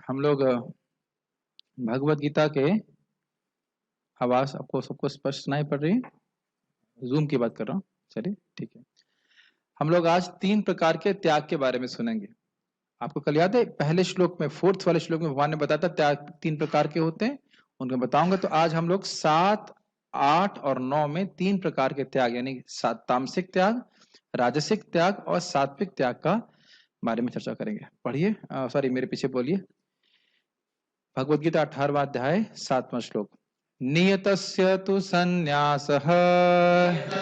हम लोग भगवत गीता के आवाज आपको सबको स्पष्ट सुनाई पड़ रही है? जूम की बात कर रहा हूँ। चलिए ठीक है। हम लोग आज 3 प्रकार के त्याग के बारे में सुनेंगे। आपको कल याद है पहले श्लोक में 4th वाले श्लोक में भगवान ने बताया था त्याग 3 प्रकार के होते हैं, उनको बताऊंगा। तो आज हम लोग 7, 8 और 9 में 3 प्रकार के त्याग यानी तामसिक त्याग, राजसिक त्याग और सात्विक त्याग का बारे में चर्चा करेंगे। पढ़िए, सॉरी मेरे पीछे बोलिए। भगवद गीता 18वां अध्याय 7वां श्लोक। नियतस्य तु संन्यासः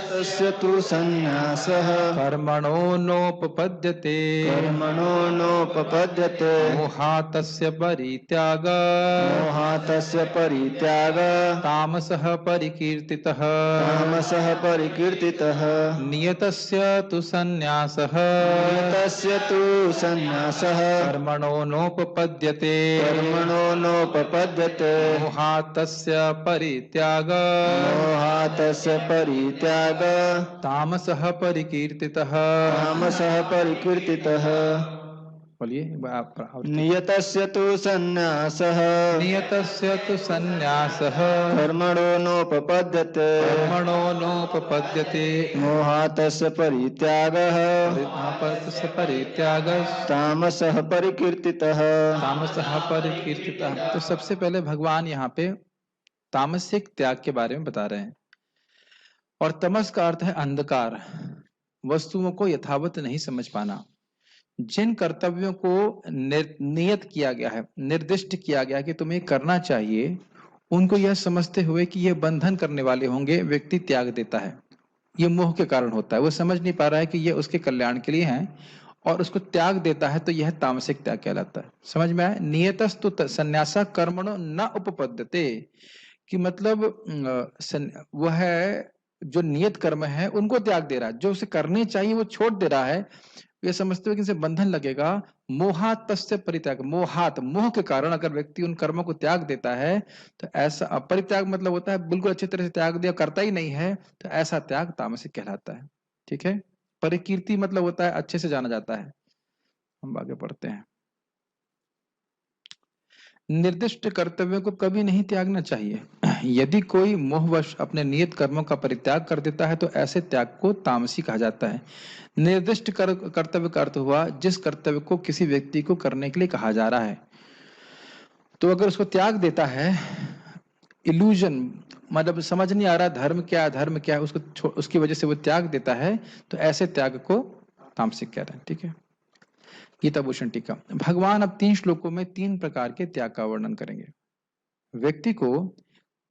तस्य तु संन्यासः कर्मणो नोपपद्यते कर्मणो नोपपद्यते मोहातस्य परित्याग मोहातस्य परित्याग तामसः परिकीर्तितः तामसः परिकीर्तितः नियतस्य तु संन्यासः तस्य तु संन्यासः कर्मणो नोपपद्यते कर्मणो नोपपद्यते मोहातस्य परित्याग मोहातस्य परित्याग तामसः परिकीर्तितः। तामसः परिकीर्तितः। बोलिए नियतस्य तु संन्यासः नियतस्य तु संन्यासः कर्मणो नोपपद्यते कर्मणो नोपपद्यते मोहातस्य परित्यागः मोहातस्य परित्यागः तामसः परिकीर्तितः। तामसः परिकीर्तितः। तो सबसे पहले भगवान यहाँ पे तामसिक त्याग के बारे में बता रहे हैं। और तमस का अर्थ है अंधकार, वस्तुओं को यथावत नहीं समझ पाना। जिन कर्तव्यों को नियत किया गया है, निर्दिष्ट किया गया है कि तुम्हें करना चाहिए, उनको यह समझते हुए कि यह बंधन करने वाले होंगे, व्यक्ति त्याग देता है। यह मोह के कारण होता है, वो समझ नहीं पा रहा है कि यह उसके कल्याण के लिए है और उसको त्याग देता है, तो यह तामसिक त्याग कहलाता है। समझ में आया? नियतस्तु संन्यासा कर्मणो न उपपद्यते, कि मतलब वह जो नियत कर्म है उनको त्याग दे रहा है, जो उसे करने चाहिए वो छोड़ दे रहा है। ये समझते हुए कि इनसे बंधन लगेगा। मोहात तस्य परित्याग, मोहात मोह के कारण अगर व्यक्ति उन कर्मों को त्याग देता है तो ऐसा परित्याग मतलब होता है बिल्कुल अच्छी तरह से त्याग दिया, करता ही नहीं है, तो ऐसा त्याग तामसिक कहलाता है। ठीक है। परिकीर्ति मतलब होता है अच्छे से जाना जाता है। हम आगे पढ़ते हैं। निर्दिष्ट कर्तव्यों को कभी नहीं त्यागना चाहिए। यदि कोई मोहवश अपने नियत कर्मों का परित्याग कर देता है तो ऐसे त्याग को तामसी कहा जाता है। निर्दिष्ट कर्तव्य का अर्थ हुआ जिस कर्तव्य को किसी व्यक्ति को करने के लिए कहा जा रहा है, तो अगर उसको त्याग देता है, इल्यूजन मतलब समझ नहीं आ रहा धर्म क्या है धर्म क्या है, उसको उसकी वजह से वो त्याग देता है, तो ऐसे त्याग को तामसिक कह रहे हैं। ठीक है। गीता भूषण टीका। भगवान अब 3 श्लोकों में 3 प्रकार के त्याग का वर्णन करेंगे। व्यक्ति को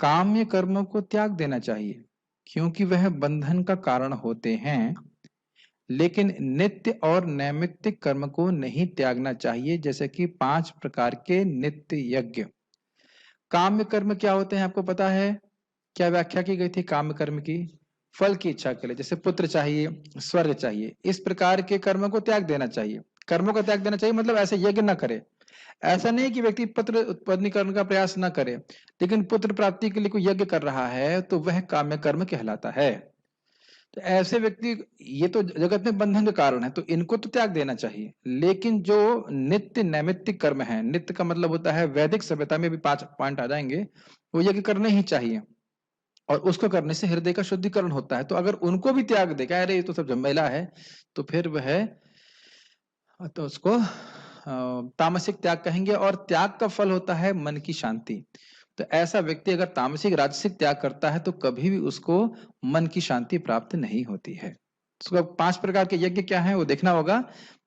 काम्य कर्मों को त्याग देना चाहिए क्योंकि वह बंधन का कारण होते हैं, लेकिन नित्य और नैमित्तिक कर्म को नहीं त्यागना चाहिए, जैसे कि 5 प्रकार के नित्य यज्ञ। काम्य कर्म क्या होते हैं आपको पता है? क्या व्याख्या की गई थी काम्य कर्म की? फल की इच्छा के लिए, जैसे पुत्र चाहिए, स्वर्ग चाहिए, इस प्रकार के कर्मों को त्याग देना चाहिए। कर्मों का त्याग देना चाहिए मतलब ऐसे यज्ञ न करे। ऐसा नहीं कि व्यक्ति पुत्र उत्पन्न करने का प्रयास न करे, लेकिन पुत्र प्राप्ति के लिए कोई यज्ञ कर रहा है तो वह काम्य कर्म कहलाता है। तो ऐसे व्यक्ति, ये तो जगत में बंधन के कारण है, तो इनको तो त्याग देना चाहिए। लेकिन जो नित्य नैमित्तिक कर्म है, नित्य का मतलब होता है वैदिक सभ्यता में भी 5 पॉइंट आ जाएंगे, वो यज्ञ करने ही चाहिए और उसको करने से हृदय का शुद्धिकरण होता है। तो अगर उनको भी त्याग दे, कह रहे ये तो सब झमेला है, तो फिर वह तो उसको तामसिक त्याग कहेंगे। और त्याग का फल होता है मन की शांति। तो ऐसा व्यक्ति अगर तामसिक राजसिक त्याग करता है तो कभी भी उसको मन की शांति प्राप्त नहीं होती है। उसका 5 प्रकार के यज्ञ क्या है वो देखना होगा,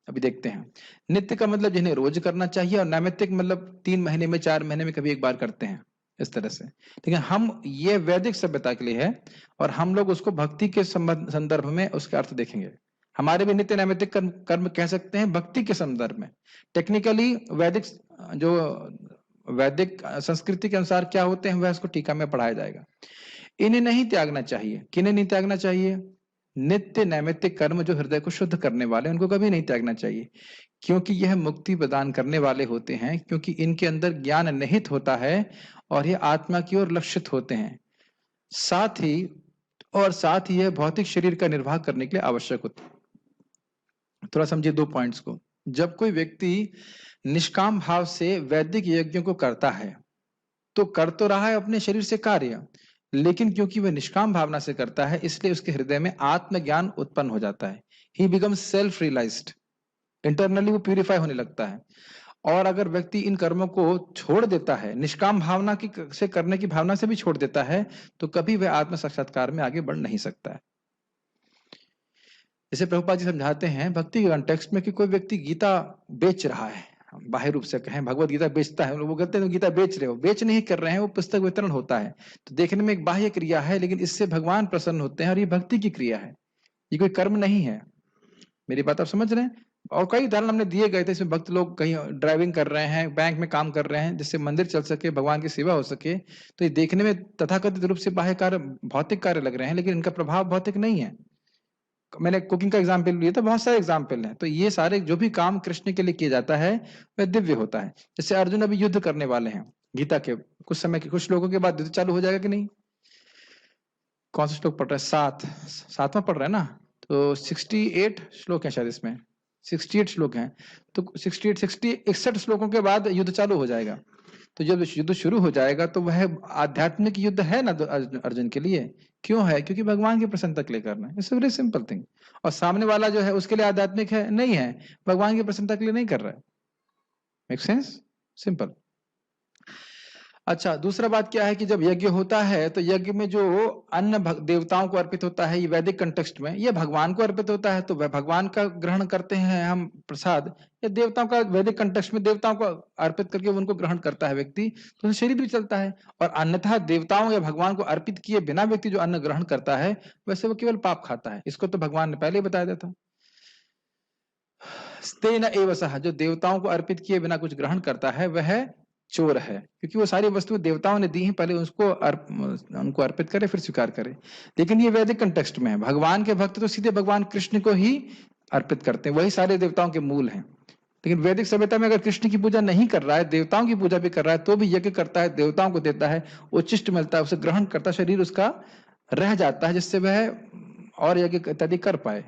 अभी देखते हैं। नित्य का मतलब जिन्हें रोज करना चाहिए, और नैमित्तिक मतलब 3 महीने में 4 महीने में कभी एक बार करते हैं, इस तरह से। लेकिन हम ये वैदिक सभ्यता के लिए है और हम लोग उसको भक्ति के संदर्भ में उसका अर्थ देखेंगे। हमारे भी नित्य नैमित्तिक कर्म कह सकते हैं भक्ति के संदर्भ में। टेक्निकली वैदिक जो वैदिक संस्कृति के अनुसार क्या होते हैं वह उसको टीका में पढ़ाया जाएगा। इन्हें नहीं त्यागना चाहिए। किन्हें नहीं त्यागना चाहिए? नित्य नैमित्तिक कर्म जो हृदय को शुद्ध करने वाले, उनको कभी नहीं त्यागना चाहिए, क्योंकि यह मुक्ति प्रदान करने वाले होते हैं, क्योंकि इनके अंदर ज्ञान निहित होता है और यह आत्मा की ओर लक्षित होते हैं। साथ ही यह भौतिक शरीर का निर्वाह करने के लिए आवश्यक होते हैं। थोड़ा समझिए 2 पॉइंट्स को। जब कोई व्यक्ति निष्काम भाव से वैदिक यज्ञों को करता है तो कर तो रहा है अपने शरीर से कार्य, लेकिन क्योंकि वह निष्काम भावना से करता है इसलिए उसके हृदय में आत्मज्ञान उत्पन्न हो जाता है। He becomes self realised, internally वो प्यूरिफाई होने लगता है। और अगर व्यक्ति इन कर्मों को छोड़ देता है, निष्काम भावना की से करने की भावना से भी छोड़ देता है, तो कभी वह आत्म साक्षात्कार में आगे बढ़ नहीं सकता है। जैसे प्रभुपाद जी समझाते हैं भक्ति के कॉन्टेक्स्ट में कि कोई व्यक्ति गीता बेच रहा है, बाह्य रूप से कहें भगवत गीता बेचता है, वो कहते हैं गीता बेच रहे हो, बेच नहीं कर रहे हैं, वो पुस्तक वितरण होता है, तो देखने में एक बाह्य क्रिया है, लेकिन इससे भगवान प्रसन्न होते हैं और ये भक्ति की क्रिया है, ये कोई कर्म नहीं है। मेरी बात आप समझ रहे हैं? और कई उदाहरण हमने दिए गए थे, इसमें भक्त लोग कहीं ड्राइविंग कर रहे हैं, बैंक में काम कर रहे हैं, जिससे मंदिर चल सके, भगवान की सेवा हो सके, तो ये देखने में तथाकथित रूप से बाह्य कार्य, भौतिक कार्य लग रहे हैं, लेकिन इनका प्रभाव भौतिक नहीं है। मैंने कुकिंग का एग्जाम्पल लिया था, बहुत सारे एग्जाम्पल हैं। तो ये सारे जो भी काम कृष्ण के लिए किया जाता है वह दिव्य होता है। जैसे अर्जुन अभी युद्ध करने वाले हैं गीता के कुछ समय के, कुछ लोगों के बाद युद्ध चालू हो जाएगा कि नहीं? कौन सा श्लोक पढ़ रहा है? सातवां पढ़ रहा है ना? तो 68 श्लोक है शायद इसमें, 68 श्लोक हैं। तो 61 श्लोकों के बाद युद्ध चालू हो जाएगा। तो जब युद्ध शुरू हो जाएगा तो वह आध्यात्मिक युद्ध है ना अर्जुन के लिए। क्यों है? क्योंकि भगवान की प्रसन्नता के लिए करना है। It's very simple thing. और सामने वाला जो है उसके लिए आध्यात्मिक है नहीं है, भगवान की प्रसन्नता के लिए नहीं कर रहा है। Make sense? सिंपल। अच्छा, दूसरा बात क्या है कि जब यज्ञ होता है तो यज्ञ में जो अन्न देवताओं को अर्पित होता है, ये वैदिक कंटेक्स्ट में, ये भगवान को अर्पित होता है, तो वह भगवान का ग्रहण करते हैं हम प्रसाद, या देवताओं का वैदिक कंटेक्स्ट में देवताओं को अर्पित करके उनको ग्रहण करता है व्यक्ति, तो शरीर भी चलता है। और अन्यथा देवताओं या भगवान को अर्पित किए बिना व्यक्ति जो अन्न ग्रहण करता है वैसे वो केवल पाप खाता है। इसको तो भगवान ने पहले ही बताया था। तेन एव सह, जो देवताओं को अर्पित किए बिना कुछ ग्रहण करता है वह चोर है, क्योंकि वो सारी वस्तुएं देवताओं ने दी हैं, पहले उसको उनको अर्पित करे फिर स्वीकार करे। लेकिन ये वैदिक कंटेक्स्ट में है। भगवान के भक्त तो सीधे भगवान कृष्ण को ही अर्पित करते हैं, वही सारे देवताओं के मूल हैं। लेकिन वैदिक सभ्यता में अगर कृष्ण की पूजा नहीं कर रहा है, देवताओं की पूजा भी कर रहा है, तो भी यज्ञ करता है, देवताओं को देता है, उच्चिष्ट मिलता है, उसे ग्रहण करता है, शरीर उसका रह जाता है, जिससे वह और यज्ञ इत्यादि कर पाए।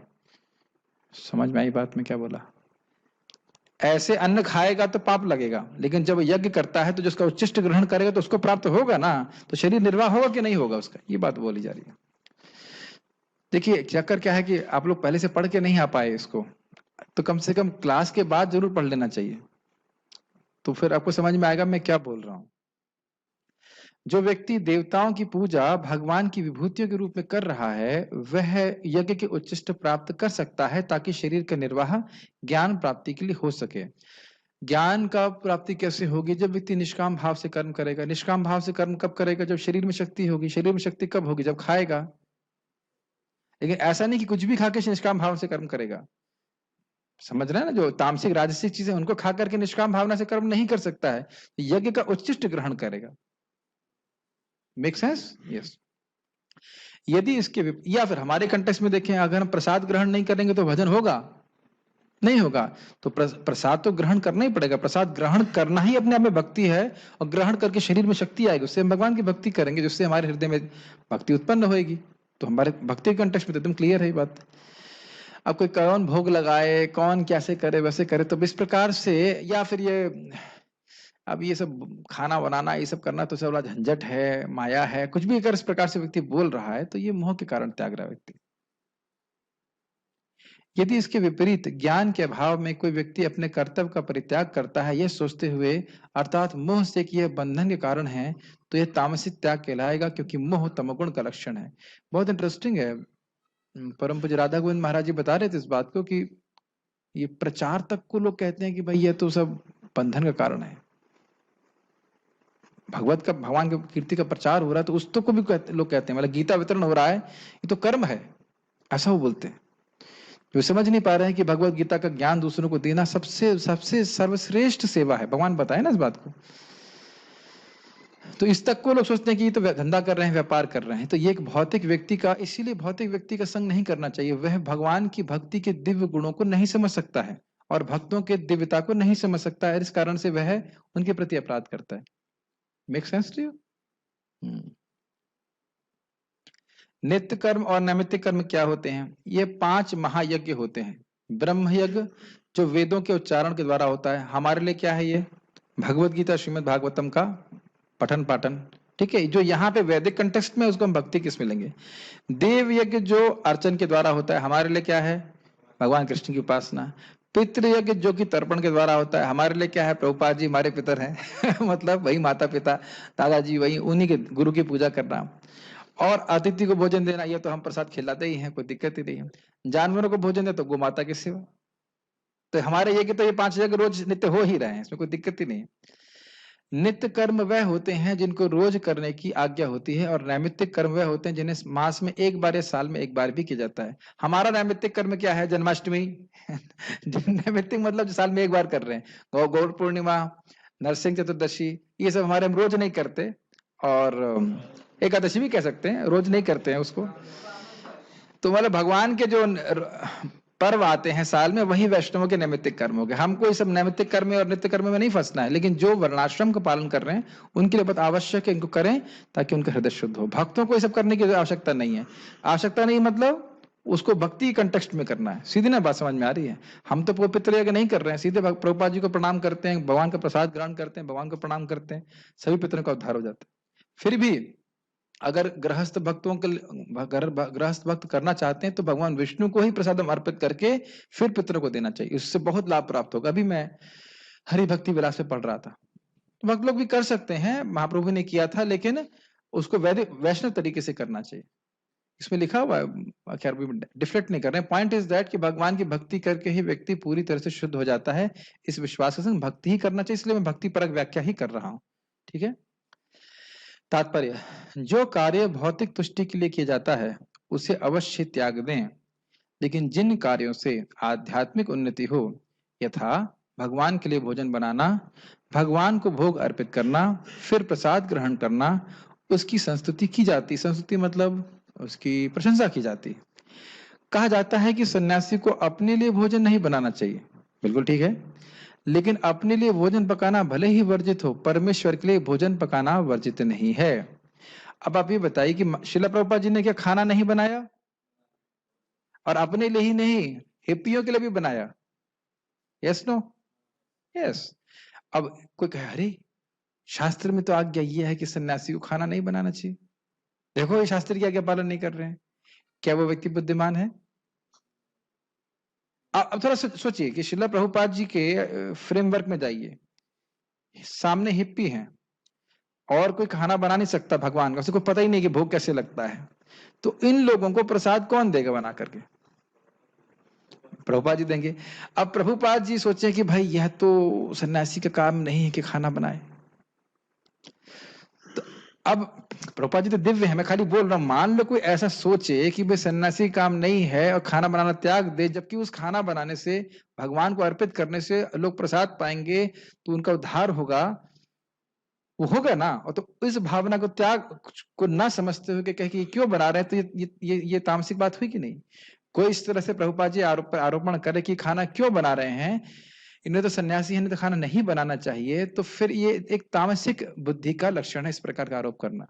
समझ में आई बात में क्या बोला? ऐसे अन्न खाएगा तो पाप लगेगा, लेकिन जब यज्ञ करता है तो जो उसका उच्चिष्ट ग्रहण करेगा तो उसको प्राप्त होगा ना, तो शरीर निर्वाह होगा कि नहीं होगा उसका, ये बात बोली जा रही है। देखिए चक्कर क्या है कि आप लोग पहले से पढ़ के नहीं आ पाए इसको, तो कम से कम क्लास के बाद जरूर पढ़ लेना चाहिए, तो फिर आपको समझ में आएगा मैं क्या बोल रहा हूं। जो व्यक्ति देवताओं की पूजा भगवान की विभूतियों के रूप में कर रहा है, वह यज्ञ के उच्चिष्ट प्राप्त कर सकता है ताकि शरीर का निर्वाह ज्ञान प्राप्ति के लिए हो सके। ज्ञान का प्राप्ति कैसे होगी? जब व्यक्ति निष्काम भाव से कर्म करेगा। निष्काम भाव से कर्म कब करेगा? जब शरीर में शक्ति होगी। शरीर में शक्ति कब होगी? जब खाएगा। लेकिन ऐसा नहीं कि कुछ भी खा के निष्काम भाव से कर्म करेगा। समझ रहे हैं ना? जो तामसिक राजसिक चीजें उनको खा करके निष्काम भावना से कर्म नहीं कर सकता है, यज्ञ का उच्चिष्ट ग्रहण करेगा। Make sense? यस। यदि इसके या फिर हमारे कंटेक्स्ट में देखें, अगर हम प्रसाद ग्रहण नहीं करेंगे तो भजन होगा? नहीं होगा। तो प्रसाद तो ग्रहण करना ही पड़ेगा। प्रसाद ग्रहण करना ही अपने आप में भक्ति है, और ग्रहण करके शरीर में शक्ति आएगी, उससे हम भगवान की भक्ति करेंगे, जिससे हमारे हृदय में भक्ति उत्पन्न होगी। तो हमारे भक्ति के कंटेक्स्ट में तो एकदम क्लियर है ये बात। अब कोई कौन भोग लगाए, कौन कैसे करे वैसे करे, तो इस प्रकार से, या फिर ये अब ये सब खाना बनाना ये सब करना तो सब बड़ा झंझट है, माया है, कुछ भी अगर इस प्रकार से व्यक्ति बोल रहा है तो ये मोह के कारण त्याग रहा है व्यक्ति। यदि इसके विपरीत ज्ञान के अभाव में कोई व्यक्ति अपने कर्तव्य का परित्याग करता है, यह सोचते हुए, अर्थात मोह से कि यह बंधन के कारण है, तो यह तामसिक त्याग कहलाएगा, क्योंकि मोह तमोगुण का लक्षण है। बहुत इंटरेस्टिंग है। परम पूज्य राधा गोविंद महाराज जी बता रहे थे इस बात को कि ये प्रचार तक को लोग कहते हैं कि भाई ये तो सब बंधन का कारण है। भगवत का, भगवान की कीर्ति का प्रचार हो रहा है तो उस तो को भी लोग कहते हैं, मतलब गीता वितरण हो रहा है ये तो कर्म है, ऐसा वो बोलते हैं। जो समझ नहीं पा रहे हैं कि भगवत गीता का ज्ञान दूसरों को देना सबसे सबसे सर्वश्रेष्ठ सेवा है, भगवान बताए ना इस बात को। तो इस तक को लोग सोचते हैं कि ये तो धंधा कर रहे हैं, व्यापार कर रहे हैं। तो ये एक भौतिक व्यक्ति का, इसीलिए भौतिक व्यक्ति का संग नहीं करना चाहिए। वह भगवान की भक्ति के दिव्य गुणों को नहीं समझ सकता है और भक्तों के दिव्यता को नहीं समझ सकता है, इस कारण से वह उनके प्रति अपराध करता है। Make sense to you? नित्य कर्म और नैमित्तिक कर्म क्या होते हैं? ये 5 महायज्ञ होते हैं। ब्रह्म यज्ञ जो वेदों के उच्चारण के द्वारा होता है, हमारे लिए क्या है? ये भगवत गीता श्रीमद् भागवतम का पठन पाठन, ठीक है। जो यहाँ पे वैदिक कंटेक्स्ट में, उसको हम भक्ति किस में लेंगे? देव यज्ञ जो अर्चन के द्वारा होता है, हमारे लिए क्या है? भगवान कृष्ण की उपासना। पितृ यज्ञ जो कि तर्पण के द्वारा होता है, हमारे लिए क्या है? प्रभुपाद जी हमारे पितर हैं मतलब वही माता पिता, दादाजी, वही उन्हीं के गुरु की पूजा करना। और अतिथि को भोजन देना, ये तो हम प्रसाद खिलाते ही हैं, कोई दिक्कत ही नहीं है। जानवरों को भोजन दे तो गो माता की सेवा। तो हमारे ये कि तो ये 5 यज्ञ रोज नित्य हो ही रहे हैं, इसमें कोई दिक्कत ही नहीं है। नित्य कर्म वह होते हैं जिनको रोज करने की आज्ञा होती है, और नैमित्तिक कर्म वह होते हैं जिन्हें मास में एक बार या साल में एक बार भी किया जाता है। हमारा नैमित्तिक कर्म क्या है? जन्माष्टमी नैमित्तिक मतलब जो साल में एक बार कर रहे हैं। गौर पूर्णिमा, नरसिंह चतुर्दशी, ये सब हमारे हम रोज नहीं करते। और एकादशी भी कह सकते हैं, रोज नहीं करते हैं उसको। तो मतलब भगवान के जो पर्व आते हैं साल में, वही वैष्णवों के नैमित्तिक कर्म हो गए। हमको ये सब नैमित्तिक कर्म और नित्य कर्म में नहीं फंसना है, लेकिन जो वर्णाश्रम का पालन कर रहे हैं उनके लिए बहुत आवश्यक है, इनको करें ताकि उनका हृदय शुद्ध हो। भक्तों को ये सब करने की आवश्यकता नहीं है। आवश्यकता नहीं मतलब उसको भक्ति कंटेक्स्ट में करना है। सीधी ना बात समझ में आ रही है? हम तो पितृ यज्ञ नहीं कर रहे हैं, सीधे प्रभुपाद जी को प्रणाम करते हैं, भगवान का प्रसाद ग्रहण करते हैं, भगवान को प्रणाम करते हैं, सभी पितरों का उद्धार हो जाता है। फिर भी अगर गृहस्थ भक्तों के गृहस्थ भक्त करना चाहते हैं तो भगवान विष्णु को ही प्रसादम अर्पित करके फिर पितरों को देना चाहिए, उससे बहुत लाभ प्राप्त होगा। अभी मैं हरि भक्ति विलास में पढ़ रहा था, भक्त लोग भी कर सकते हैं, महाप्रभु ने किया था, लेकिन उसको वैदिक वैष्णव तरीके से करना चाहिए। इसमें लिखा हुआ है, खैर डिफलेक्ट नहीं कर रहे हैं। पॉइंट इज दैट कि भगवान की भक्ति करके ही व्यक्ति पूरी तरह से शुद्ध हो जाता है, इस विश्वास के संग भक्ति ही करना चाहिए। इसलिए मैं भक्ति परक व्याख्या ही कर रहा हूँ, ठीक है। तात्पर्य, जो कार्य भौतिक तुष्टि के लिए किया जाता है उसे अवश्य त्याग दें, लेकिन जिन कार्यों से आध्यात्मिक उन्नति हो, यथा भगवान के लिए भोजन बनाना, भगवान को भोग अर्पित करना, फिर प्रसाद ग्रहण करना, उसकी संस्तुति की जाती। संस्तुति मतलब उसकी प्रशंसा की जाती। कहा जाता है कि सन्यासी को अपने लिए भोजन नहीं बनाना चाहिए, बिल्कुल ठीक है, लेकिन अपने लिए भोजन पकाना भले ही वर्जित हो, परमेश्वर के लिए भोजन पकाना वर्जित नहीं है। अब आप ये बताइए कि शिला प्रभुपाद जी ने क्या खाना नहीं बनाया? और अपने लिए ही नहीं, हिप्पियों के लिए भी बनाया। Yes no? यस। अब कोई कहे अरे शास्त्र में तो आज्ञा ये है कि सन्यासी को खाना नहीं बनाना चाहिए, देखो ये शास्त्र की आज्ञा पालन नहीं कर रहे हैं। क्या वो व्यक्ति बुद्धिमान है? अब थोड़ा सोचिए कि शिला प्रभुपाद जी के फ्रेमवर्क में जाइए, सामने हिप्पी हैं और कोई खाना बना नहीं सकता भगवान का, उसको पता ही नहीं कि भोग कैसे लगता है, तो इन लोगों को प्रसाद कौन देगा बना करके? प्रभुपाद जी देंगे। अब प्रभुपाद जी सोचे कि भाई यह तो सन्यासी का काम नहीं है कि खाना बनाए। तो अब प्रभुपाद जी तो दिव्य है, मैं खाली बोल रहा हूं, मान लो कोई ऐसा सोचे कि भाई सन्यासी काम नहीं है और खाना बनाना त्याग दे, जबकि उस खाना बनाने से, भगवान को अर्पित करने से लोग प्रसाद पाएंगे तो उनका उद्धार होगा, वो होगा ना। और तो इस भावना को त्याग को ना समझते हुए कहे कि क्यों बना रहे हैं, तो ये तामसिक बात हुई कि नहीं? कोई इस तरह से प्रभुपाद जी आरोपण करे कि खाना क्यों बना रहे हैं, इन्हें तो सन्यासी है, तो खाना नहीं बनाना चाहिए, तो फिर ये एक तामसिक बुद्धि का लक्षण है, इस प्रकार का आरोप करना।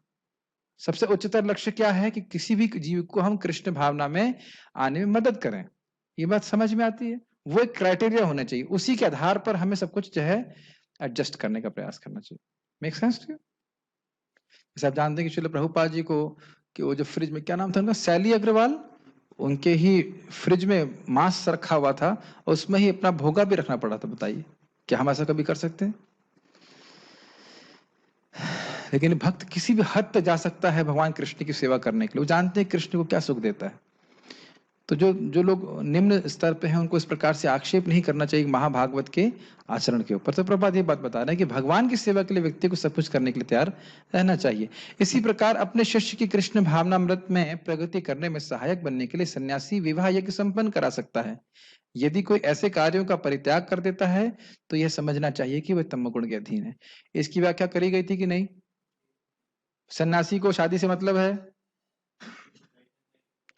सबसे उच्चतर लक्ष्य क्या है कि किसी भी जीव को हम कृष्ण भावना में आने में मदद करें। ये बात समझ में आती है? वो एक क्राइटेरिया होना चाहिए, उसी के आधार पर हमें सब कुछ जो है एडजस्ट करने का प्रयास करना चाहिए। Make sense to you? जैसे आप जानते हैं कि श्रील प्रभुपाद जी को, कि वो जो फ्रिज में, क्या नाम था उनका, सैली अग्रवाल, उनके ही फ्रिज में मांस रखा हुआ था और उसमें ही अपना भोगा भी रखना पड़ा था। बताइए क्या हम ऐसा कभी कर सकते हैं? लेकिन भक्त किसी भी हद तक जा सकता है भगवान कृष्ण की सेवा करने के लिए, वो जानते हैं कृष्ण को क्या सुख देता है। तो जो लोग निम्न स्तर पे हैं उनको इस प्रकार से आक्षेप नहीं करना चाहिए महाभागवत के आचरण के ऊपर। तो प्रभुपाद ये बात बता रहे हैं कि भगवान की सेवा के लिए व्यक्ति को सब कुछ करने के लिए तैयार रहना चाहिए। इसी प्रकार अपने शिष्य की कृष्ण भावनामृत में प्रगति करने में सहायक बनने के लिए सन्यासी विवाह यज्ञ संपन्न करा सकता है। यदि कोई ऐसे कार्यों का परित्याग कर देता है तो यह समझना चाहिए कि वह तमोगुण के अधीन है। इसकी व्याख्या करी गई थी कि नहीं? सन्यासी को शादी से मतलब है?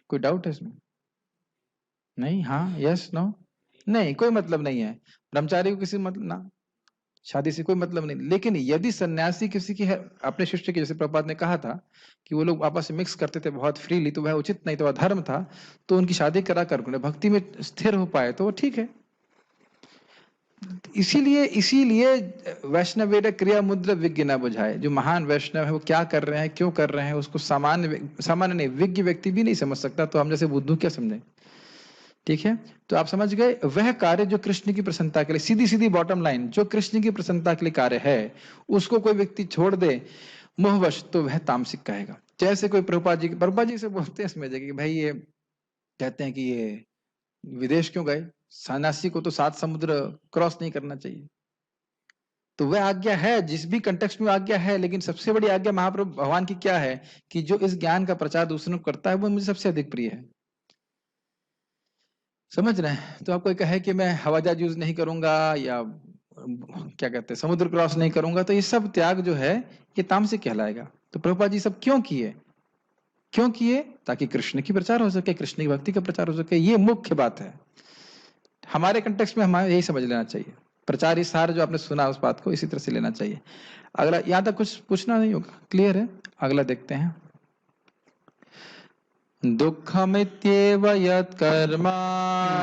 कोई डाउट है इसमें? नहीं? हाँ, यस, नो? नहीं, कोई मतलब नहीं है। ब्रह्मचारी को किसी मतलब ना, शादी से कोई मतलब नहीं। लेकिन यदि सन्यासी किसी की अपने शिष्य की, जैसे प्रभुपाद ने कहा था कि वो लोग आपस में मिक्स करते थे बहुत फ्रीली, तो वह उचित नहीं, तो वह धर्म था, तो उनकी शादी करा कर भक्ति में स्थिर हो पाए तो वो ठीक है। इसीलिए वैष्णव क्रिया मुद्रा विज्ञ न बुझाए। जो महान वैष्णव है वो क्या कर रहे हैं, क्यों कर रहे हैं, उसको सामान्य नहीं, विज्ञ व्यक्ति भी नहीं समझ सकता, तो हम जैसे बुद्धू क्या समझें। ठीक है, तो आप समझ गए, वह कार्य जो कृष्ण की प्रसन्नता के लिए, सीधी सीधी बॉटम लाइन, जो कृष्ण की प्रसन्नता के लिए कार्य है, उसको कोई व्यक्ति छोड़ दे मोहवश, तो वह तामसिक कहेगा। जैसे कोई प्रभुपाद जी से बोलते हैं इसमें कि भाई ये कहते हैं कि ये विदेश क्यों गए, सन्यासी को तो 7 समुद्र क्रॉस नहीं करना चाहिए। तो वह आज्ञा है, जिस भी कंटेक्स्ट में आज्ञा है, लेकिन सबसे बड़ी आज्ञा महाप्रभु भगवान की क्या है कि जो इस ज्ञान का प्रचार दूसरों को करता है वो मुझे सबसे अधिक प्रिय है। समझ रहे हैं? तो आप कोई कहे कि मैं हवाई जहाज यूज नहीं करूंगा या क्या कहते हैं समुद्र क्रॉस नहीं करूंगा, तो ये सब त्याग जो है ये तामसिक कहलाएगा। तो प्रभुपाद जी सब क्यों किए? क्यों किए? ताकि कृष्ण की प्रचार हो सके, कृष्ण की भक्ति का प्रचार हो सके, ये मुख्य बात है। हमारे कंटेक्स्ट में हमें यही समझ लेना चाहिए। प्रचार ही सार, जो आपने सुना उस बात को इसी तरह से लेना चाहिए। अगला, यहां तक कुछ पूछना नहीं होगा, क्लियर है? अगला देखते हैं। दुःखमित्येव यत्कर्म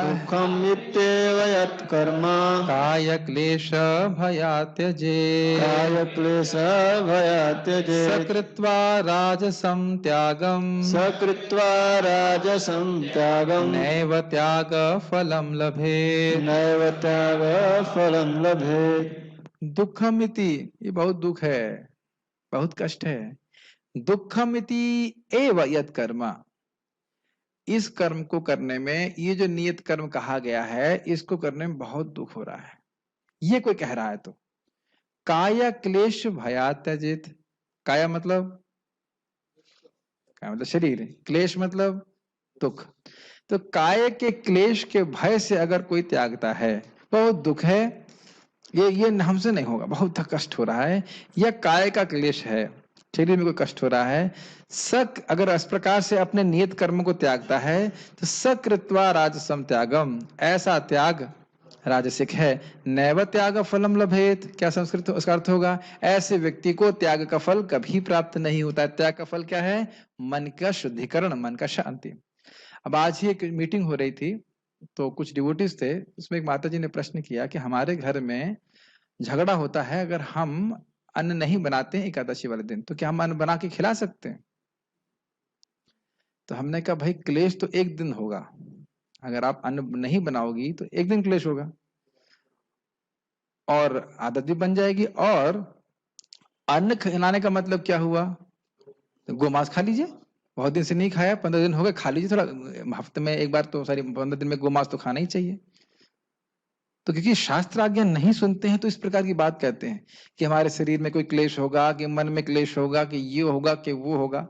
दुःखमित्येव यत्कर्म कायक्लेशभयात् त्यजेत् कायक्लेशभयात् त्यजेत् सकृत्वा राजसं त्यागम् सकृत्वा राजसं त्यागम् नैव त्यागफलं लभेत्। नैव त्यागफलं लभेत्। दुःखमिति, ये बहुत दुख है, बहुत कष्ट है। दुःखमिति एव यत्कर्म, इस कर्म को करने में, ये जो नियत कर्म कहा गया है, इसको करने में बहुत दुख हो रहा है, ये कोई कह रहा है तो। काया क्लेश भयात् त्यजेत्, काया मतलब शरीर, क्लेश मतलब दुख। तो काय के क्लेश के भय से अगर कोई त्यागता है, बहुत दुख है, ये हमसे नहीं होगा, बहुत कष्ट हो रहा है, यह काय का क्लेश है, शरीर में कोई कष्ट हो रहा है। सक, अगर इस प्रकार से अपने नियत कर्म को त्यागता है, तो सकृत्वा राजसम त्यागम, ऐसा त्याग राजसिक है। नैव त्याग फलम लभेत, क्या संस्कृत उसका अर्थ होगा? ऐसे व्यक्ति को त्याग का फल कभी प्राप्त नहीं होता है। त्याग का फल क्या है? मन का शुद्धिकरण, मन का शांति। अब आज ही एक मीटिंग हो रही थी, तो कुछ डिवोटीज थे, उसमें एक माता जी ने प्रश्न किया कि हमारे घर में झगड़ा होता है, अगर हम अन्न नहीं बनाते हैं एकादशी वाले दिन, तो क्या हम अन्न बना के खिला सकते हैं? तो हमने कहा भाई क्लेश तो एक दिन होगा, अगर आप अन्न नहीं बनाओगी तो एक दिन क्लेश होगा, और आदत भी बन जाएगी। और अन्न खिलाने का मतलब क्या हुआ? तो गोमांस खा लीजिए, बहुत दिन से नहीं खाया, 15 दिन हो गए, खा लीजिए थोड़ा, हफ्ते में एक बार तो, सॉरी 15 दिन में गोमांस तो खाना ही चाहिए। तो क्योंकि शास्त्र आज्ञा नहीं सुनते हैं, तो इस प्रकार की बात कहते हैं कि हमारे शरीर में कोई क्लेश होगा, कि मन में क्लेश होगा, कि ये होगा, कि वो होगा।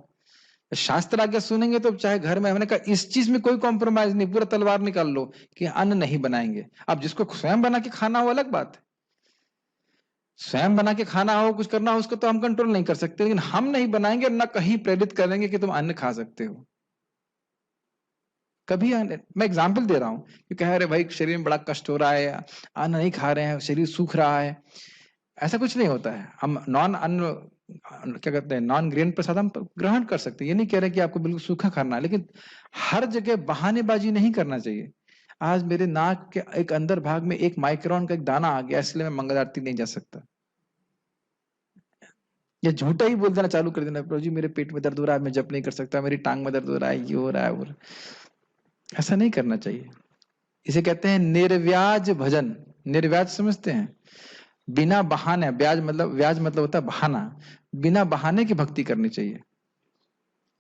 शास्त्र आज्ञा सुनेंगे तो चाहे घर में, हमने कहा इस चीज में कोई कॉम्प्रोमाइज नहीं, पूरा तलवार निकाल लो कि अन्न नहीं बनाएंगे। अब जिसको स्वयं बना के खाना हो अलग बात है, स्वयं बना के खाना हो, कुछ करना हो, उसको तो हम कंट्रोल नहीं कर सकते, लेकिन हम नहीं बनाएंगे, ना कहीं प्रेरित करेंगे कि तुम अन्न खा सकते हो। कभी मैं एग्जाम्पल दे रहा हूं कि कह रहे भाई शरीर में बड़ा कष्ट हो रहा है, अन्न नहीं खा रहे हैं, शरीर सूख रहा है, ऐसा कुछ नहीं होता है। हम नॉन अन्न, क्या कहते हैं, नॉन ग्रेन प्रसाद हम ग्रहण कर सकते हैं, ये नहीं कह रहे कि आपको बिल्कुल सूखा खाना है, लेकिन हर जगह बहानेबाजी नहीं करना चाहिए। आज मेरे नाक के एक अंदर भाग में 1 माइक्रोन का एक दाना आ गया, इसलिए मैं मंगल आरती नहीं जा सकता, या झूठा ही बोल देना चालू कर देना, प्रभु जी मेरे पेट में दर्द हो रहा है, मैं जप नहीं कर सकता, मेरी टांग में दर्द हो रहा है, ये हो रहा है, वो ऐसा नहीं करना चाहिए। इसे कहते हैं निर्व्याज भजन। निर्व्याज समझते हैं? बिना बहाने, व्याज मतलब होता है बहाना, बिना बहाने की भक्ति करनी चाहिए।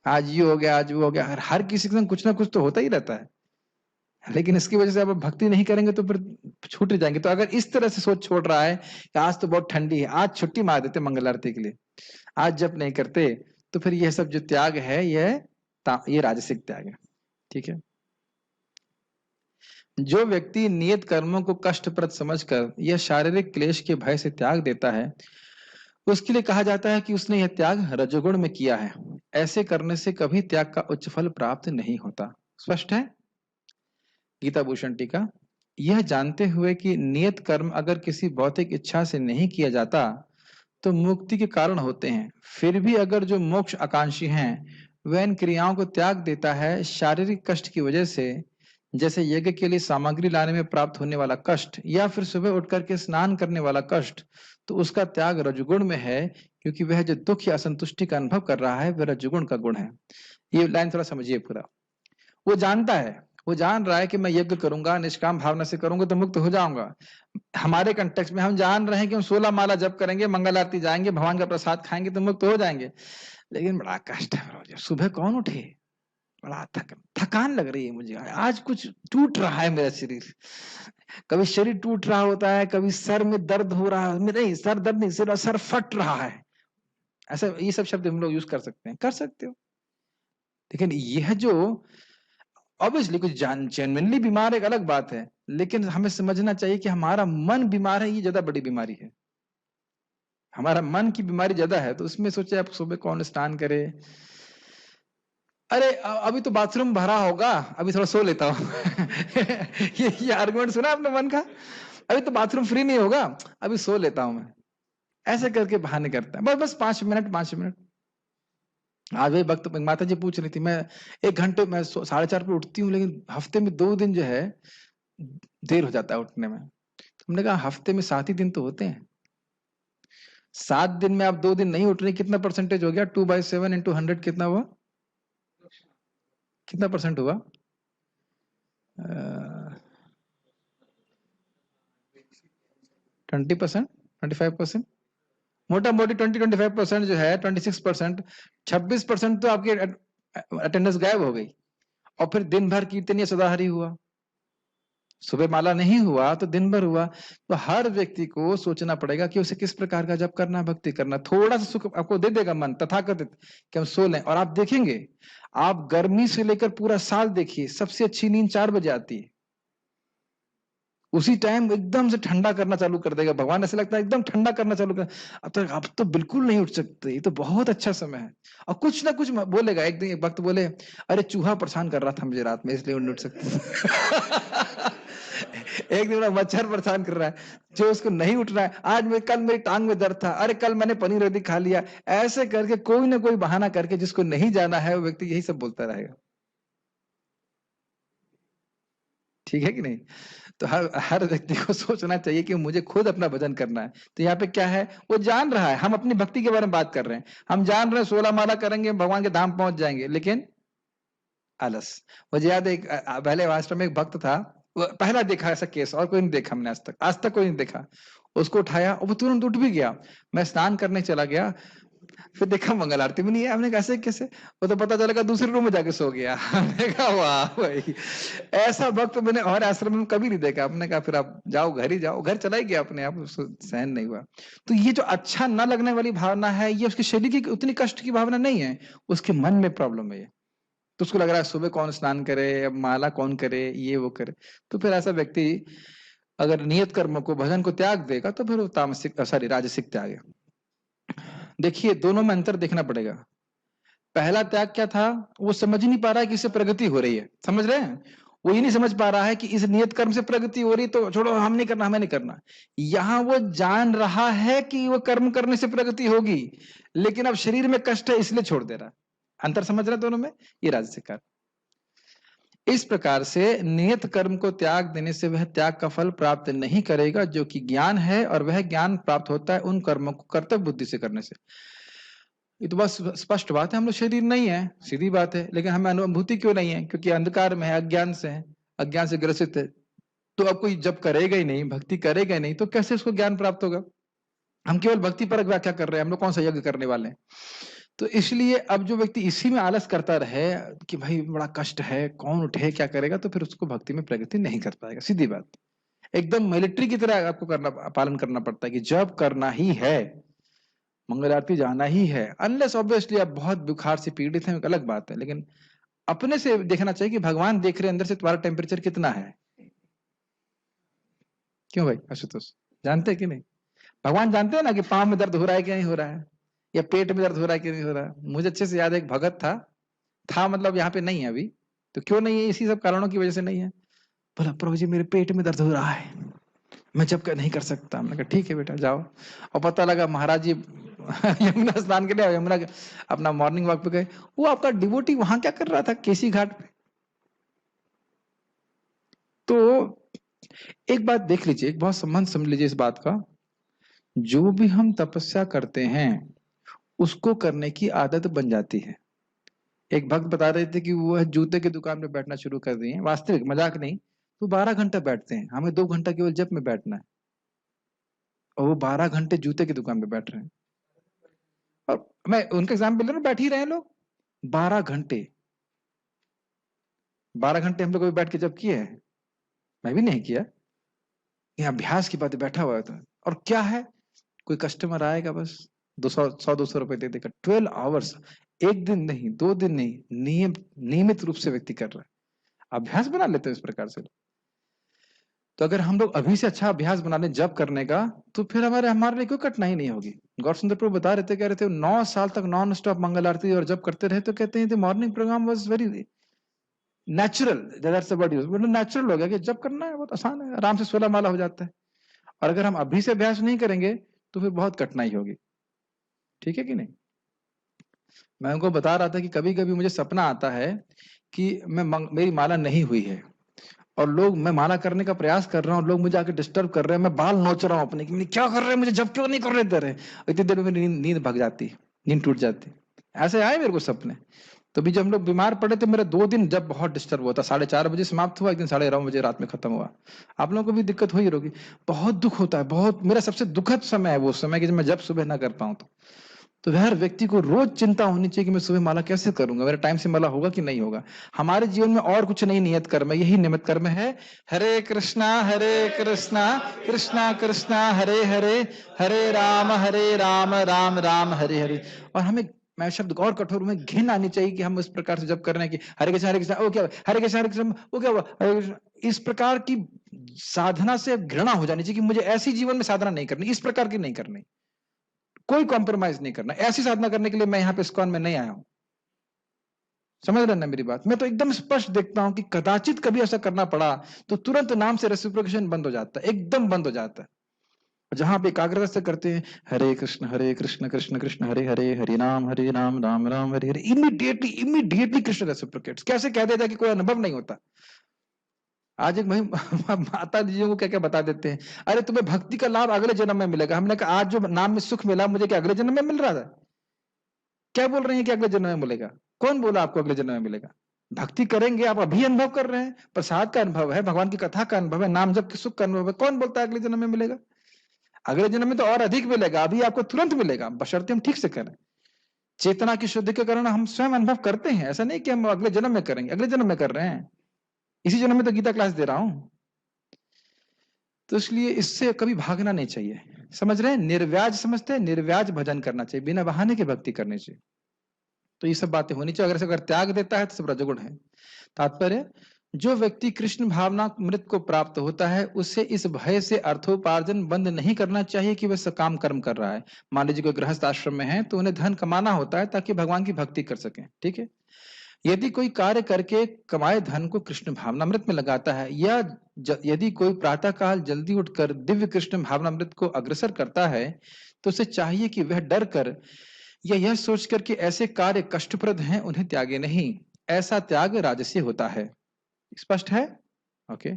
आज ये हो गया, आज वो हो गया, हर किसी के संग कुछ ना कुछ तो होता ही रहता है, लेकिन इसकी वजह से आप भक्ति नहीं करेंगे तो फिर छूट जाएंगे। तो अगर इस तरह से सोच छोड़ रहा है कि आज तो बहुत ठंडी है, आज छुट्टी मार देते मंगल आरती के लिए, आज जब नहीं करते, तो फिर यह सब जो त्याग है ये राजसिक त्याग है। ठीक है, जो व्यक्ति नियत कर्मों को कष्टप्रद समझकर यह शारीरिक क्लेश के भय से त्याग देता है, उसके लिए कहा जाता है कि उसने यह त्याग रजोगुण में किया है। ऐसे करने से कभी त्याग का उच्च फल प्राप्त नहीं होता। स्पष्ट है? गीता भूषण टीका यह जानते हुए कि नियत कर्म अगर किसी भौतिक इच्छा से नहीं किया जाता तो मुक्ति के कारण होते हैं, फिर भी अगर जो मोक्ष आकांक्षी हैं वह इन क्रियाओं को त्याग देता है शारीरिक कष्ट की वजह से, जैसे यज्ञ के लिए सामग्री लाने में प्राप्त होने वाला कष्ट या फिर सुबह उठ करके स्नान करने वाला कष्ट, तो उसका त्याग रजोगुण में है, क्योंकि वह जो दुख या असंतुष्टि का अनुभव कर रहा है वह रजोगुण का गुण है। ये लाइन थोड़ा समझिए पूरा। वो जानता है, वो जान रहा है कि मैं यज्ञ करूंगा, निष्काम भावना से करूंगा तो मुक्त हो जाऊंगा। हमारे कंटेक्स्ट में हम जान रहे हैं कि हम 16 माला जप करेंगे, मंगल आरती जाएंगे, भगवान का प्रसाद खाएंगे तो मुक्त हो जाएंगे। लेकिन बड़ा कष्ट है रोज, सुबह कौन उठे, बड़ा थकान लग रही है मुझे, आज कुछ टूट रहा है मेरा शरीर। कभी शरीर टूट रहा होता है, कभी सर में दर्द हो रहा है, नहीं सर दर्द नहीं, सर फट रहा है। ऐसा ये सब शब्द हम लोग यूज कर सकते हैं, कर सकते हो। लेकिन यह जो ऑब्वियसली कुछ जेन्युइनली बीमार एक अलग बात है, लेकिन हमें समझना चाहिए कि हमारा मन बीमार है, ये ज्यादा बड़ी बीमारी है। हमारा मन की बीमारी ज्यादा है, तो उसमें सोचे आप सुबह कौन स्नान करे, अरे अभी तो बाथरूम भरा होगा, अभी थोड़ा सो लेता हूँ ये आर्गुमेंट सुना आपने मन का, अभी तो बाथरूम फ्री नहीं होगा, अभी सो लेता हूं मैं। ऐसे करके बहाने करता है, बस बस 5 मिनट 5 मिनट। आज वही वक्त माता जी पूछ रही थी, मैं 1 घंटे मैं 4:30 पे उठती हूँ, लेकिन हफ्ते में 2 दिन जो है देर हो जाता है उठने में। हमने कहा हफ्ते में 7 ही दिन तो होते हैं, 7 दिन में आप 2 दिन नहीं उठ रहे, कितना परसेंटेज हो गया? 2/7 × 100 कितना हुआ? कितना परसेंट हुआ? 20%, 25%, मोटा मोटी 20-25% जो है, 26%, 26% तो आपकी अटेंडेंस गायब हो गई। और फिर दिन भर कीर्तन या सदाहरि हुआ, सुबह माला नहीं हुआ तो दिन भर हुआ। तो हर व्यक्ति को सोचना पड़ेगा कि उसे किस प्रकार का जप करना, भक्ति करना। थोड़ा सा सुख आपको दे देगा मन, तथाकथित कि हम सो लें, और आप देखेंगे, आप गर्मी से लेकर पूरा साल देखिए, सबसे अच्छी नींद 4 बजे आती है। उसी टाइम एकदम से ठंडा करना चालू कर देगा भगवान, ऐसा लगता है एकदम ठंडा करना चालू कर, अब तो बिल्कुल नहीं उठ सकते, ये तो बहुत अच्छा समय है। और कुछ ना कुछ बोलेगा, एक दिन एक वक्त बोले, अरे चूहा परेशान कर रहा था मुझे रात में, इसलिए नहीं उठ सकते एक दिन मच्छर परेशान कर रहा है, जो उसको नहीं उठ रहा है, आज मैं कल मेरी टांग में दर्द था, अरे कल मैंने पनीर रोटी खा लिया। ऐसे करके कोई ना कोई बहाना करके जिसको नहीं जाना है वो व्यक्ति यही सब बोलता रहेगा। ठीक है कि नहीं? तो हर व्यक्ति को सोचना चाहिए कि मुझे खुद अपना भजन करना है। तो यहाँ पे क्या है, वो जान रहा है, हम अपनी भक्ति के बारे में बात कर रहे हैं, हम जान रहे हैं 16 माला करेंगे भगवान के धाम पहुंच जाएंगे, लेकिन आलस। मुझे याद है पहले आश्रम में एक भक्त था, पहला देखा ऐसा केस, और कोई नहीं देखा हमने आज तक कोई नहीं देखा। उसको उठाया और वो तुरंत उठ भी गया। मैं स्नान करने चला गया, फिर देखा मंगल आरती में नहीं है। हमने कैसे कैसे, वो तो पता चला दूसरे रूम में जाके सो गया। हमने कहा वाह भाई, ऐसा वक्त मैंने और आश्रम में कभी नहीं देखा। हमने कहा फिर आप जाओ, घर ही जाओ। घर चला ही गया अपने आप, उसको सहन नहीं हुआ। तो ये जो अच्छा न लगने वाली भावना है, ये उसके शरीर की उतनी कष्ट की भावना नहीं है, उसके मन में प्रॉब्लम है ये। तो उसको लग रहा है सुबह कौन स्नान करे, माला कौन करे, ये वो करे। तो फिर ऐसा व्यक्ति अगर नियत कर्म को, भजन को त्याग देगा तो फिर वो तामसिक राजसिक त्याग है। देखिए दोनों में अंतर देखना पड़ेगा। पहला त्याग क्या था, वो समझ ही नहीं पा रहा है कि इससे प्रगति हो रही है, समझ रहे हैं? वो ये नहीं समझ पा रहा है कि इस नियत कर्म से प्रगति हो रही, तो छोड़ो, हम नहीं करना, हमें नहीं करना। यहाँ वो जान रहा है कि वो कर्म करने से प्रगति होगी, लेकिन अब शरीर में कष्ट है इसलिए छोड़ दे रहा है। अंतर समझ रहे हैं दोनों में? ये राजसिक कर्म। इस प्रकार से नियत कर्म को त्याग देने से वह त्याग का फल प्राप्त नहीं करेगा जो कि ज्ञान है, और वह ज्ञान प्राप्त होता है उन कर्मों को कर्तव्य बुद्धि से करने से। ये तो बस स्पष्ट बात है, हम लोग शरीर नहीं है, सीधी बात है, लेकिन हमें अनुभूति क्यों नहीं है? क्योंकि अंधकार में है, अज्ञान से है, अज्ञान से ग्रसित है। तो अब कोई जब करेगा ही नहीं, भक्ति करेगा ही नहीं, तो कैसे उसको ज्ञान प्राप्त होगा? हम केवल भक्ति परक व्याख्या कर रहे हैं, हम लोग कौन सा यज्ञ करने वाले हैं? तो इसलिए अब जो व्यक्ति इसी में आलस करता रहे कि भाई बड़ा कष्ट है, कौन उठे, क्या करेगा, तो फिर उसको भक्ति में प्रगति नहीं कर पाएगा। सीधी बात, एकदम मिलिट्री की तरह आपको पालन करना पड़ता है कि जब करना ही है, मंगल आरती जाना ही है। अनलेस ऑब्वियसली आप बहुत बुखार से पीड़ित हैं, एक अलग बात है, लेकिन अपने से देखना चाहिए कि भगवान देख रहे अंदर से तुम्हारा टेम्परेचर कितना है। क्यों भाई आशुतोष, जानते हैं कि नहीं? भगवान जानते हैं ना कि पांव में दर्द हो रहा है कि नहीं हो रहा है, या पेट में दर्द हो रहा है कि नहीं हो रहा है। मुझे अच्छे से याद है, एक भगत था मतलब यहाँ पे नहीं है अभी, तो क्यों नहीं है? इसी सब कारणों की वजह से नहीं है। बोला प्रभु जी मेरे पेट में दर्द हो रहा है, मैं जब नहीं कर सकता। मैंने कहा ठीक है बेटा जाओ। और पता लगा महाराज जी यमुना स्नान के लिए यमुना अपना मॉर्निंग वॉक पे गए। वो आपका डिवोटी वहां क्या कर रहा था केसी घाट पे। तो एक बात देख लीजिए, एक बहुत संबंध समझ लीजिए इस बात का, जो भी हम तपस्या करते हैं उसको करने की आदत बन जाती है। एक भक्त बता रहे थे कि वो जूते की दुकान पे बैठना शुरू कर दिए, वास्तविक मजाक नहीं। तो 12 घंटा बैठते हैं, हमें 2 घंटा केवल जप में बैठना है, और वो 12 घंटे जूते की दुकान पे बैठ रहे हैं। और मैं उनके एग्जाम्पल ले रहा हूं, बैठ ही रहे हैं लोग 12 घंटे। 12 घंटे हम लोग कभी बैठ के जब किए हैं? मैं भी नहीं किया। ये अभ्यास की बात है, बैठा हुआ था। और क्या है, कोई कस्टमर आएगा बस 200 रुपए दे देगा। 12 आवर्स, एक दिन नहीं, 2 दिन नहीं, नियमित रूप से व्यक्ति कर रहा है। अभ्यास बना लेते हैं इस प्रकार से। तो अगर हम लोग अभी से अच्छा अभ्यास बना लें जब करने का, तो फिर हमारे लिए कोई कठिनाई नहीं होगी। गौर सुंदर प्रभु बता रहे थे, कह रहे थे 9 साल तक नॉन स्टॉप मंगल आरती और जब करते रहे, तो कहते हैं morning programme was very natural. That's the word use, मतलब नेचुरल हो गया कि जब करना है बहुत आसान है, आराम से 16 माला हो जाता है। और अगर हम अभी से अभ्यास नहीं करेंगे तो फिर बहुत कठिनाई होगी। ठीक है कि नहीं? मैं उनको बता रहा था कि कभी कभी मुझे सपना आता है कि मेरी माला नहीं हुई है, और लोग, मैं माला करने का प्रयास कर रहा हूँ, लोग मुझे आके डिस्टर्ब कर रहे हैं, मैं बाल नोच रहा हूँ अपने कि क्या कर रहे हैं, मुझे जब क्यों नहीं कर रहे दे रहे। इतनी देर में मेरी नींद भाग जाती, नींद टूट जाती। ऐसे आए मेरे को सपने। तो भी जब हम लोग बीमार पड़े थे, मेरे 2 दिन जब बहुत डिस्टर्ब हुआ था, 4:30 बजे समाप्त हुआ, एक दिन 11:30 बजे रात में खत्म हुआ। आप लोगों को भी दिक्कत हुई होगी, बहुत दुख होता है। बहुत, मेरा सबसे दुखद समय है वो समय कि जब मैं जब सुबह ना कर पाऊं। तो हर व्यक्ति को रोज चिंता होनी चाहिए कि मैं सुबह माला कैसे करूंगा, मेरा टाइम से माला होगा कि नहीं होगा। हमारे जीवन में और कुछ नहीं नियत कर्म है, यही निमित्त कर्म है। हरे कृष्णा कृष्णा कृष्णा हरे हरे, हरे राम राम राम हरे हरे। और हमें, मैं शब्द और कठोर में घिन आनी चाहिए कि हम इस प्रकार से जब कर रहे हैं कि हरे कृष्णा ओ क्या, हरे कृष्णा वो क्या हुआ, इस प्रकार की साधना से घृणा हो जानी चाहिए कि मुझे ऐसी जीवन में साधना नहीं करनी, इस प्रकार की नहीं करनी, कोई कॉम्प्रोमाइज नहीं करना। ऐसी साधना करने के लिए मैं यहाँ पे इस्कॉन में नहीं आया हूं। समझ रहे ना मेरी बात? मैं तो एकदम स्पष्ट देखता हूं कि कदाचित कभी ऐसा करना पड़ा तो तुरंत नाम से रेसिप्रोकेशन बंद हो जाता है, एकदम बंद हो जाता है। जहां आप एकाग्रता से करते हैं हरे कृष्ण कृष्ण कृष्ण हरे हरे, हरे राम राम राम हरे हरे, इमीडिएटली कृष्ण रेसिप्रोकेट्स। कैसे कह देता कि कोई अनुभव नहीं होता। आज एक वही माता जी को क्या क्या बता देते हैं, अरे तुम्हें भक्ति का लाभ अगले जन्म में मिलेगा। हमने कहा आज जो नाम में सुख मिला मुझे क्या अगले जन्म में मिल रहा था? क्या बोल रहे हैं कि अगले जन्म में मिलेगा? कौन बोला आपको अगले जन्म में मिलेगा? भक्ति करेंगे, आप अभी अनुभव कर रहे हैं, प्रसाद का अनुभव है, भगवान की कथा का अनुभव है, नाम जप के सुख का अनुभव है। कौन बोलता है अगले जन्म में मिलेगा? अगले जन्म में तो और अधिक मिलेगा, अभी आपको तुरंत मिलेगा, बशर्ते हम ठीक से करें। चेतना की शुद्धि के कारण हम स्वयं अनुभव करते हैं, ऐसा नहीं कि हम अगले जन्म में करेंगे, अगले जन्म में कर रहे हैं। इसी जन्म में तो गीता क्लास दे रहा हूं। तो इसलिए इससे कभी भागना नहीं चाहिए। समझ रहे हैं? निर्व्याज समझते हैं, निर्व्याज भजन करना चाहिए, बिना बहाने की भक्ति करनी चाहिए। तो ये सब बातें होनी चाहिए। अगर त्याग देता है तो सब रजोगुण है। तात्पर्य, जो व्यक्ति कृष्ण भावना मृत को प्राप्त होता है उसे इस भय से अर्थोपार्जन बंद नहीं करना चाहिए कि वह सकाम कर्म कर रहा है। मान लीजिए कोई गृहस्थ आश्रम में है तो उन्हें धन कमाना होता है ताकि भगवान की भक्ति कर सके, ठीक है। यदि कोई कार्य करके कमाए धन को कृष्ण भावनामृत में लगाता है, या यदि कोई प्रातः काल जल्दी उठकर दिव्य कृष्ण भावनामृत को अग्रसर करता है, तो उसे चाहिए कि वह डर कर या यह सोचकर कि ऐसे कार्य कष्टप्रद हैं उन्हें त्यागे नहीं। ऐसा त्याग राजसी होता है। स्पष्ट है? ओके।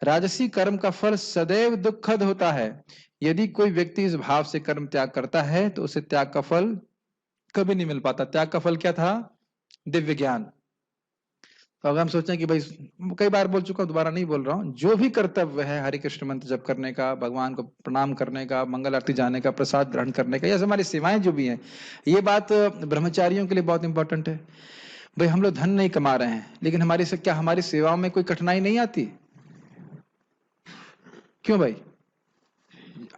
राजसी कर्म का फल सदैव दुखद होता है। यदि कोई व्यक्ति इस भाव से कर्म त्याग करता है तो उसे त्याग का फल कभी नहीं मिल पाता। त्याग का फल क्या था? दिव्य ज्ञान। तो अगर हम सोचें कि भाई, कई बार बोल चुका हूं, दोबारा नहीं बोल रहा हूं, जो भी कर्तव्य है हरे कृष्ण मंत्र जप करने का, भगवान को प्रणाम करने का, मंगल आरती जाने का, प्रसाद ग्रहण करने का, या हमारी सेवाएं जो भी हैं, ये बात ब्रह्मचारियों के लिए बहुत इंपॉर्टेंट है। भाई हम लोग धन नहीं कमा रहे हैं, लेकिन क्या हमारी सेवाओं में कोई कठिनाई नहीं आती? क्यों भाई?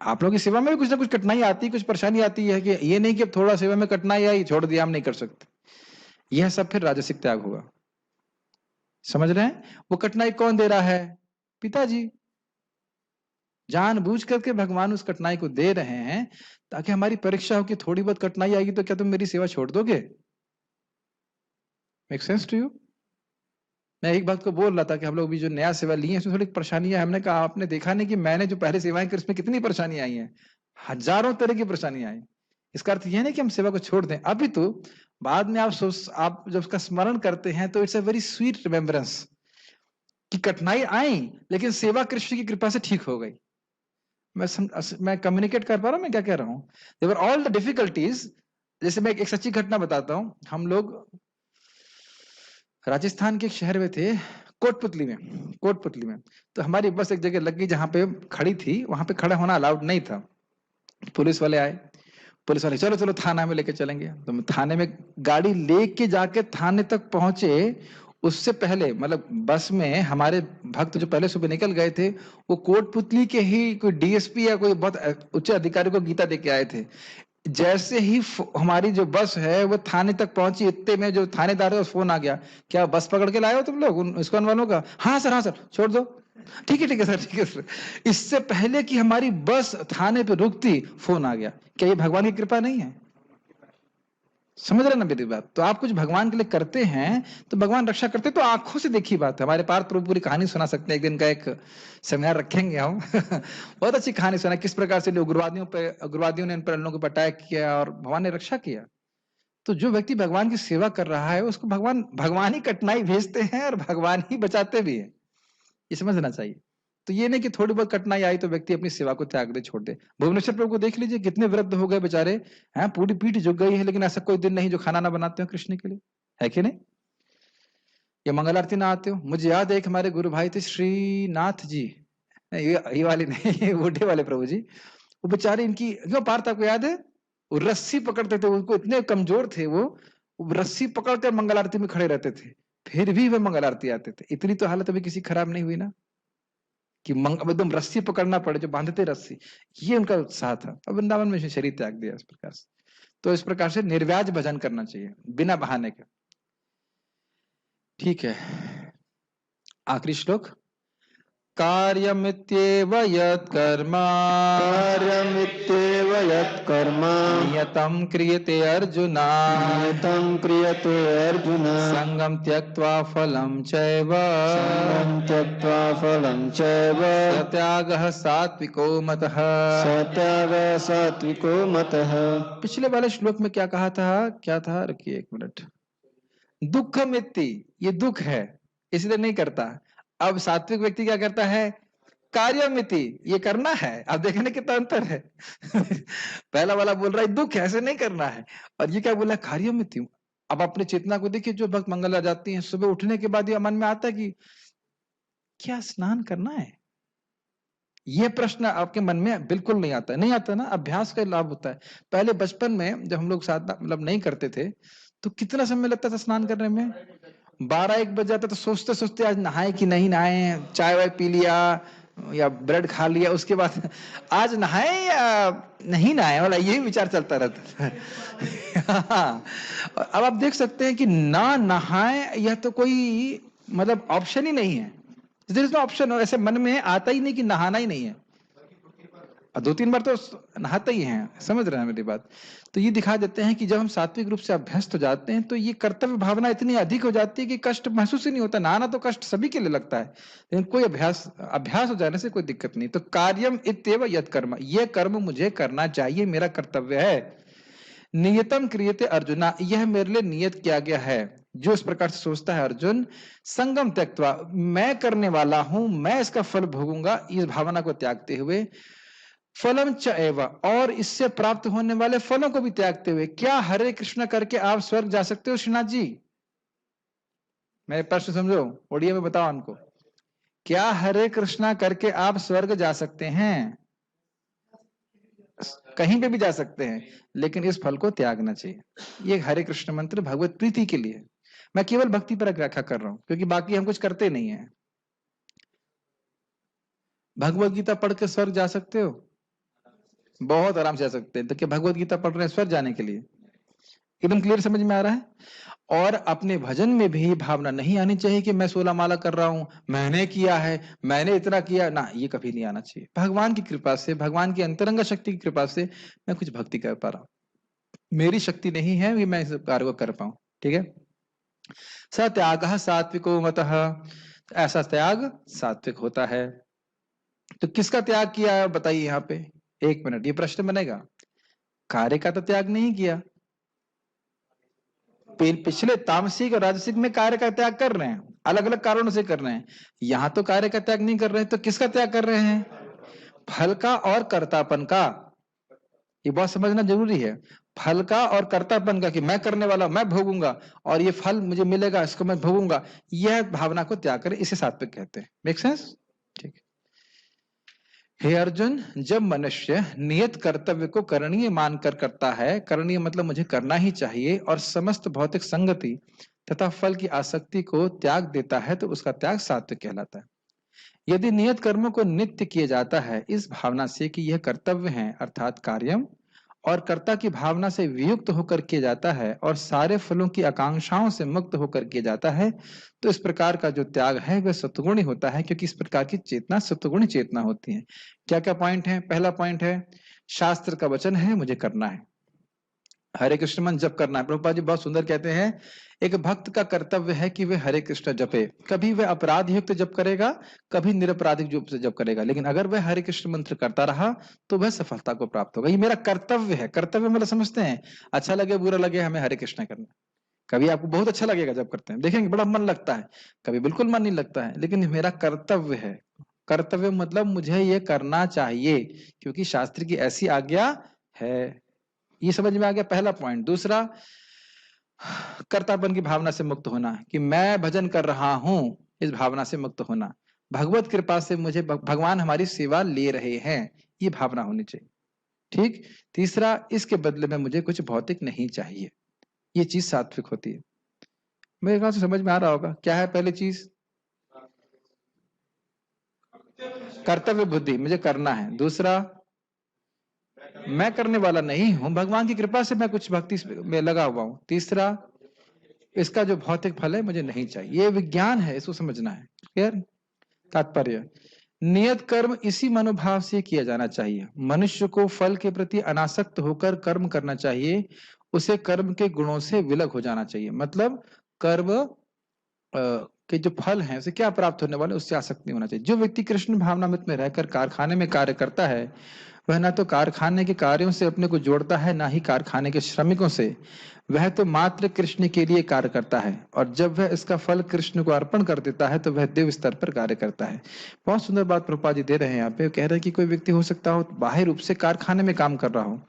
आप लोगों की सेवा में भी कुछ ना कुछ कठिनाई आती, कुछ परेशानी आती है। कि ये नहीं कि अब थोड़ा सेवा में कठिनाई आई छोड़ दिया, हम नहीं कर सकते। यह सब फिर राजसिक त्याग होगा। समझ रहे हैं? वो कठिनाई कौन दे रहा है? पिताजी। जानबूझ करके भगवान उस कठिनाई को दे रहे हैं ताकि हमारी परीक्षा हो कि थोड़ी बहुत कठिनाई आएगी तो क्या तुम मेरी सेवा छोड़ दोगे? Make sense to you? मैं एक बात को बोल रहा था कि हम लोग भी जो नया सेवा लिए हैं उसमें थोड़ी परेशानियां, हमने कहा आपने देखा नहीं कि मैंने जो पहले सेवाएं की उसमें कितनी परेशानियां आई हैं, हजारों तरह की परेशानियां आई। इसका अर्थ यह नहीं कि हम सेवा को छोड़ दें, अभी तो बाद में आप जब उसका स्मरण करते हैं तो it's a very sweet remembrance कि कठिनाई आई लेकिन सेवा कृष्ण की कृपा से ठीक हो गई। मैं कम्युनिकेट कर पा रहा हूँ मैं क्या कह रहा हूँ? There were all the difficulties. जैसे मैं एक सच्ची घटना बताता हूँ, हम लोग राजस्थान के एक शहर में थे, कोटपुतली में। तो हमारी बस एक जगह लग गई जहां पे खड़ी थी, वहां पे खड़ा होना अलाउड नहीं था। पुलिस वाले आए, पुलिस वाले चलो चलो थाना में लेके चलेंगे। तो हम थाने में गाड़ी लेके जाके थाने तक पहुंचे। उससे पहले मतलब बस में हमारे भक्त जो पहले सुबह निकल गए थे, वो कोटपुतली के ही कोई डीएसपी या कोई बहुत उच्च अधिकारी को गीता देके आए थे। जैसे ही हमारी जो बस है वो थाने तक पहुंची, इतने में जो थानेदार है उस फोन आ गया, क्या बस पकड़ के लाए हो तुम लोग इस्कॉन वालों का? हाँ सर छोड़ दो। ठीक है सर, ठीक है सर। इससे पहले कि हमारी बस थाने पे रुकती फोन आ गया। क्या ये भगवान की कृपा नहीं है? समझ रहे ना मेरी बात? तो आप कुछ भगवान के लिए करते हैं तो भगवान रक्षा करते हैं। तो आंखों से देखी बात है। हमारे पार प्रभु पूरी कहानी सुना सकते हैं, एक दिन का एक सेमिनार रखेंगे हम। बहुत अच्छी कहानी सुना किस प्रकार से उग्रवादियों ने इन पर लोगों को अटैक किया और भगवान ने रक्षा किया। तो जो व्यक्ति भगवान की सेवा कर रहा है उसको भगवान ही कठिनाई भेजते हैं और भगवान ही बचाते भी है, ये समझना चाहिए। तो ये नहीं कि थोड़ी बहुत कठिनाई आई तो व्यक्ति अपनी सेवा को त्याग दे, छोड़ दे। भुवनेश्वर प्रभु को देख लीजिए, कितने वृद्ध हो गए बेचारे हैं, पूरी पीठ झुक गई है, लेकिन ऐसा कोई दिन नहीं जो खाना ना बनाते हो कृष्ण के लिए, है कि नहीं? या मंगल आरती ना आते हो? मुझे याद है एक हमारे गुरु भाई थे श्रीनाथ जी, नहीं ये वाले नहीं, ये बूढ़े वाले प्रभु जी। वो बेचारे इनकी क्यों पार था, आपको याद है? वो रस्सी पकड़ते थे, उनको इतने कमजोर थे वो रस्सी पकड़कर मंगल आरती में खड़े रहते थे, फिर भी वह मंगल आरती आते थे। इतनी तो हालत अभी किसी खराब नहीं हुई ना कि एकदम रस्सी पकड़ना पड़े, जो बांधते रस्सी, ये उनका उत्साह था। अब वृंदावन में शरीर त्याग दिया इस प्रकार से। तो इस प्रकार से निर्व्याज भजन करना चाहिए बिना बहाने के। ठीक है, आखिरी श्लोक। कार्यमित्येव यत्कर्म कार्यमित्येव यत्कर्म नियतं क्रियते अर्जुन नियतं क्रियते अर्जुन संगं त्यक्त्वा फलं चैव संगं त्यक्त्वा फलं चैव सत्यागः सात्विको मतः। सत्यागः सात्विको मतः। पिछले वाले श्लोक में क्या कहा था? क्या था? रुकिए एक मिनट। दुख मित्ति, ये दुख है इसलिए नहीं करता। अब सात्विक व्यक्ति क्या करता है? कार्यमिति, ये करना है। अब देखने कितना अंतर है। पहला वाला बोल रहा है दुख है ऐसे नहीं करना है, और ये क्या बोला? कार्यमिति। अब अपने चेतना को देखिए, जो भक्त मंगल आ जाती हैं सुबह उठने के बाद ये मन में आता है कि क्या स्नान करना है? ये प्रश्न आपके मन में बिल्कुल नहीं आता है, नहीं आता ना। अभ्यास का लाभ होता है। पहले बचपन में जब हम लोग साथ मतलब नहीं करते थे तो कितना समय लगता था स्नान करने में? 12-1 बज जाता तो सोचते सोचते आज नहाए कि नहीं नहाए, चाय वाय पी लिया या ब्रेड खा लिया, उसके बाद आज नहाए या नहीं नहाए वाला यही विचार चलता रहता था। अब आप देख सकते हैं कि ना नहाए यह तो कोई मतलब ऑप्शन ही नहीं है। There is no option. ऐसे मन में आता ही नहीं कि नहाना ही नहीं है, और 2-3 बार तो नहाते ही हैं। समझ रहे हैं मेरी बात? तो ये दिखा देते हैं कि जब हम सात्विक रूप से अभ्यस्त हो जाते हैं तो ये कर्तव्य भावना इतनी अधिक हो जाती है कि कष्ट महसूस ही नहीं होता। नहाना तो कष्ट सभी के लिए लगता है, लेकिन कोई अभ्यास हो जाने से कोई दिक्कत नहीं। तो कार्यम इत्येव यत् कर्म, ये कर्म मुझे करना चाहिए, मेरा कर्तव्य है। नियतम क्रियते अर्जुना, यह मेरे लिए नियत किया गया है। जो इस प्रकार से सोचता है अर्जुन, संगम त्यक्त्वा, मैं करने वाला हूं, मैं इसका फल भोगूंगा, इस भावना को त्यागते हुए, फलम च एव, और इससे प्राप्त होने वाले फलों को भी त्यागते हुए। क्या हरे कृष्ण करके आप स्वर्ग जा सकते हो श्रीनाथ जी? मेरे प्रश्न समझो, ओडिया में बताओ हमको। क्या हरे कृष्णा करके आप स्वर्ग जा सकते हैं? कहीं पे भी जा सकते हैं, लेकिन इस फल को त्यागना चाहिए। ये हरे कृष्ण मंत्र भगवत प्रीति के लिए। मैं केवल भक्ति पर व्याख्या कर रहा हूं, क्योंकि बाकी हम कुछ करते नहीं है। भगवत गीता पढ़ के स्वर्ग जा सकते हो? बहुत आराम से जा सकते हैं। तो क्या भगवत गीता पढ़ रहे हैं स्वर्ग जाने के लिए? एकदम क्लियर समझ में आ रहा है? और अपने भजन में भी भावना नहीं आनी चाहिए कि मैं 16 माला कर रहा हूं, मैंने किया है, मैंने इतना किया ना, ये कभी नहीं आना चाहिए। भगवान की कृपा से, भगवान की अंतरंग शक्ति की कृपा से मैं कुछ भक्ति कर पा रहा हूं। मेरी शक्ति नहीं है कि मैं इस कार्य को कर पाऊं। ठीक है, स त्यागः सात्विको मतः, ऐसा त्याग सात्विक होता है। तो किसका त्याग किया है बताइए यहाँ पे? एक मिनट, ये प्रश्न बनेगा। कार्य का तो त्याग नहीं किया। पिछले तामसिक और राजसिक में कार्य का त्याग कर रहे हैं, अलग अलग कारणों से कर रहे हैं। यहाँ तो कार्य का त्याग नहीं कर रहे हैं, तो किसका त्याग कर रहे हैं? फल का और कर्तापन का। ये बहुत समझना जरूरी है। फल का और कर्तापन का, कि मैं करने वाला, मैं भोगूंगा और ये फल मुझे मिलेगा, इसको मैं भोगूंगा, यह भावना को त्याग करें, इसे सात्विक कहते हैं। Make sense? ठीक है। हे अर्जुन, जब मनुष्य नियत कर्तव्य को करणीय मानकर करता है, करणीय मतलब मुझे करना ही चाहिए, और समस्त भौतिक संगति तथा फल की आसक्ति को त्याग देता है, तो उसका त्याग सात्विक कहलाता है। यदि नियत कर्मों को नित्य किया जाता है इस भावना से कि यह कर्तव्य है, अर्थात कार्यम, और कर्ता की भावना से वियुक्त होकर किया जाता है, और सारे फलों की आकांक्षाओं से मुक्त होकर किया जाता है, तो इस प्रकार का जो त्याग है वह सत्वगुणी होता है, क्योंकि इस प्रकार की चेतना सत्वगुणी चेतना होती है। क्या क्या पॉइंट है? पहला पॉइंट है, शास्त्र का वचन है मुझे करना है, हरे कृष्ण मंत्र जप करना है। प्रभुपाद जी बहुत सुंदर कहते हैं, एक भक्त का कर्तव्य है कि वह हरे कृष्ण जपे। कभी वह अपराध युक्त जप करेगा, कभी निरपराधिक रूप से जप करेगा, लेकिन अगर वह हरे कृष्ण मंत्र करता रहा तो वह सफलता को प्राप्त होगा। ये मेरा कर्तव्य है। कर्तव्य मतलब समझते हैं, अच्छा लगे बुरा लगे, हमें हरे कृष्ण करना। कभी आपको बहुत अच्छा लगेगा जब करते हैं, देखेंगे बड़ा मन लगता है, कभी बिल्कुल मन नहीं लगता है, लेकिन मेरा कर्तव्य है। कर्तव्य मतलब मुझे ये करना चाहिए, क्योंकि शास्त्र की ऐसी आज्ञा है। ये समझ में आ गया पहला पॉइंट। दूसरा, कर्तापन की भावना से मुक्त होना, कि मैं भजन कर रहा हूं, इस भावना से मुक्त होना। भगवत कृपा से मुझे भगवान हमारी सेवा ले रहे हैं, ये भावना होनी चाहिए। ठीक। तीसरा, इसके बदले में मुझे कुछ भौतिक नहीं चाहिए, ये चीज सात्विक होती है। मेरे ख्याल से समझ में आ रहा होगा। क्या है पहली चीज? कर्तव्य बुद्धि, मुझे करना है। दूसरा, मैं करने वाला नहीं हूं, भगवान की कृपा से मैं कुछ भक्ति में लगा हुआ हूं। तीसरा, इसका जो भौतिक फल है मुझे नहीं चाहिए। ये विज्ञान है, इसको समझना है। क्लियर? तात्पर्य, नियत कर्म इसी मनोभाव से किया जाना चाहिए। मनुष्य को फल के प्रति अनासक्त होकर कर्म करना चाहिए, उसे कर्म के गुणों से विलग हो जाना चाहिए। मतलब कर्म के जो फल हैं उसे क्या प्राप्त होने वाले, उससे आसक्त नहीं होना चाहिए। जो व्यक्ति कृष्ण भावनामृत में रहकर कारखाने में कार्य करता है, वह ना तो कारखाने के कार्यों से अपने को जोड़ता है, ना ही कारखाने के श्रमिकों से। वह तो मात्र कृष्ण के लिए कार्य करता है, और जब वह इसका फल कृष्ण को अर्पण कर देता है तो वह दिव्य स्तर पर कार्य करता है। बहुत सुंदर बात प्रभुपाद जी दे रहे हैं यहाँ पे। कह रहे हैं कि कोई व्यक्ति हो सकता हो बाह्य रूप से कारखाने में काम कर रहा हो,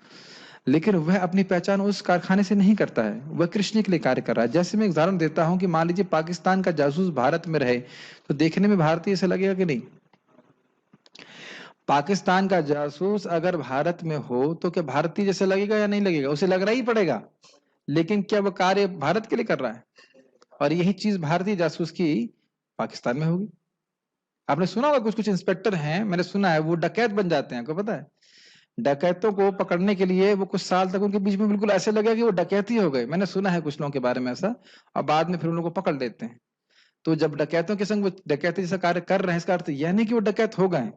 लेकिन वह अपनी पहचान उस कारखाने से नहीं करता है, वह कृष्ण के लिए कार्य कर रहा है। जैसे मैं एक उदाहरण देता हूं कि मान लीजिए पाकिस्तान का जासूस भारत में रहे, तो देखने में भारतीय ऐसा लगेगा कि नहीं? पाकिस्तान का जासूस अगर भारत में हो तो क्या भारतीय जैसे लगेगा या नहीं लगेगा? उसे लग रहा ही पड़ेगा, लेकिन क्या वह कार्य भारत के लिए कर रहा है? और यही चीज भारतीय जासूस की पाकिस्तान में होगी। आपने सुना होगा कुछ कुछ इंस्पेक्टर हैं, मैंने सुना है, वो डकैत बन जाते हैं। आपको पता है, डकैतों को पकड़ने के लिए वो कुछ साल तक उनके बीच में बिल्कुल ऐसे लगे कि वो डकैती हो गए। मैंने सुना है कुछ लोगों के बारे में ऐसा, और बाद में फिर उन लोगों को पकड़ लेते हैं। तो जब डकैतों के संग वो डकैती जैसा कार्य कर रहे हैं, इसका अर्थ यह नहीं कि वो डकैत हो गए।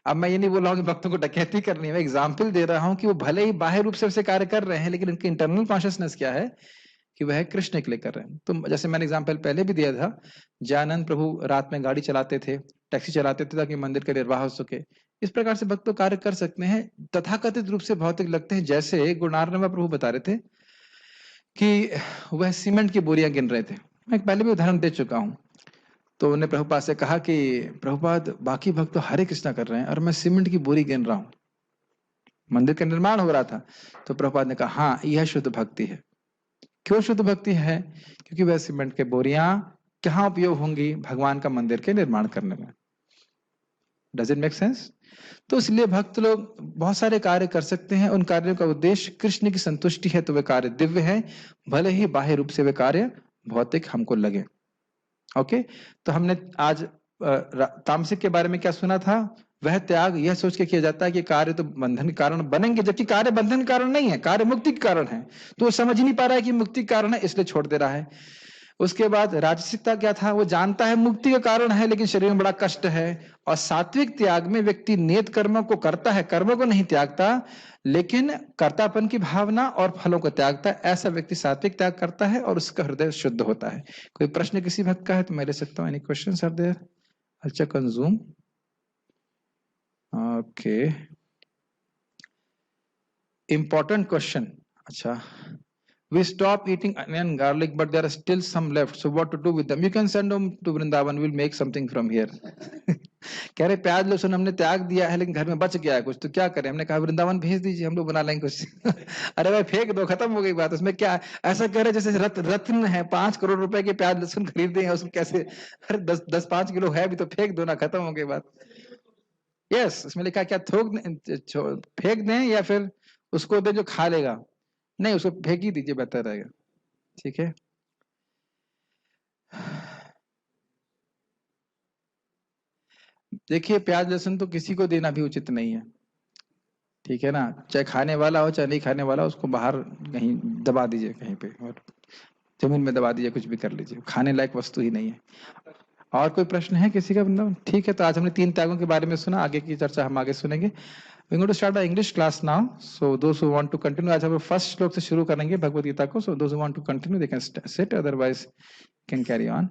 अब मैं ये नहीं बोल रहा हूँ कि भक्तों को डकैती करनी है, मैं एग्जाम्पल दे रहा हूँ कि वो भले ही बाह्य रूप से कार्य कर रहे हैं, लेकिन उनकी इंटरनल कॉन्शियसनेस क्या है कि वह कृष्ण के लिए कर रहे हैं। तो जैसे मैंने एग्जाम्पल पहले भी दिया था, जयानंद प्रभु रात में गाड़ी चलाते थे, टैक्सी चलाते थे ताकि मंदिर का निर्वाह हो सके। इस प्रकार से भक्त तो कार्य कर सकते हैं, तथाकथित रूप से भौतिक लगते हैं। जैसे गुरुनानक प्रभु बता रहे थे कि वह सीमेंट की बोरियां गिन रहे थे। मैं पहले भी उदाहरण दे चुका हूं। तो उन्होंने प्रभुपाद से कहा कि प्रभुपाद, बाकी भक्त तो हरे कृष्णा कर रहे हैं और मैं सीमेंट की बोरी गिन रहा हूं, मंदिर का निर्माण हो रहा था। तो प्रभुपाद ने कहा, हाँ यह शुद्ध भक्ति है। क्यों शुद्ध भक्ति है? क्योंकि वह सीमेंट के बोरियां कहाँ उपयोग होंगी? भगवान का मंदिर के निर्माण करने में। Does it make sense? तो इसलिए भक्त लोग बहुत सारे कार्य कर सकते हैं, उन कार्यों का उद्देश्य कृष्ण की संतुष्टि है, तो वे कार्य दिव्य है, भले ही बाह्य रूप से वे कार्य भौतिक हमको लगे। ओके, तो हमने आज तामसिक के बारे में क्या सुना था? वह त्याग यह सोच के किया जाता है कि कार्य तो बंधन के कारण बनेंगे, जबकि कार्य बंधन के कारण नहीं है, कार्य मुक्ति के कारण है। तो वो समझ ही नहीं पा रहा है कि मुक्ति के कारण है, इसलिए छोड़ दे रहा है। उसके बाद राजसिकता क्या था, वो जानता है मुक्ति का कारण है लेकिन शरीर में बड़ा कष्ट है। और सात्विक त्याग में व्यक्ति नियत कर्मों को करता है, कर्मों को नहीं त्यागता, लेकिन कर्तापन की भावना और फलों को त्यागता है। ऐसा व्यक्ति सात्विक त्याग करता है और उसका हृदय शुद्ध होता है। कोई प्रश्न किसी भक्त का है तो मैं ले सकता हूँ। Any questions are there? I'll check on Zoom. Okay. Important question. अच्छा. We stop eating onion and garlic, but there are still some left. So what to do with them? You can send them to Vrindavan. We'll make something from here. कह रहे प्याज लहसुन हमने त्याग दिया है लेकिन घर में बच गया है कुछ, तो क्या करें? हमने कहा वृंदावन भेज दीजिए, हम लोग बना लेंगे कुछ। अरे भाई फेंक दो, खत्म हो गई बात, उसमें क्या? ऐसा कह रहे जैसे रत्न है, 5 करोड़ रुपए के प्याज लहसुन खरीदे हैं, उसमें कैसे? अरे 10-5 किलो है भी तो फेंक दो ना, खत्म हो गई बात। यस, इसमें लिखा क्या फेंक दें या फिर उसको दें जो खा लेगा? नहीं, उसको फेंक ही दीजिए, बेहतर रहेगा। ठीक है। देखिए प्याज लहसुन तो किसी को देना भी उचित नहीं है, ठीक है ना? चाहे खाने वाला हो चाहे नहीं खाने वाला, उसको बाहर कहीं दबा दीजिए, कहीं पे और जमीन में दबा दीजिए, कुछ भी कर लीजिए, खाने लायक वस्तु ही नहीं है। और कोई प्रश्न है किसी का? बंदा ठीक है, तो आज हमने 3 त्यागों के बारे में सुना, आगे की चर्चा हम आगे सुनेंगे। We're going to start the English class now. So those who want to continue, आज हम फर्स्ट श्लोक से शुरू करेंगे भगवद गीता को। So those who want to continue, they can sit, otherwise can carry on.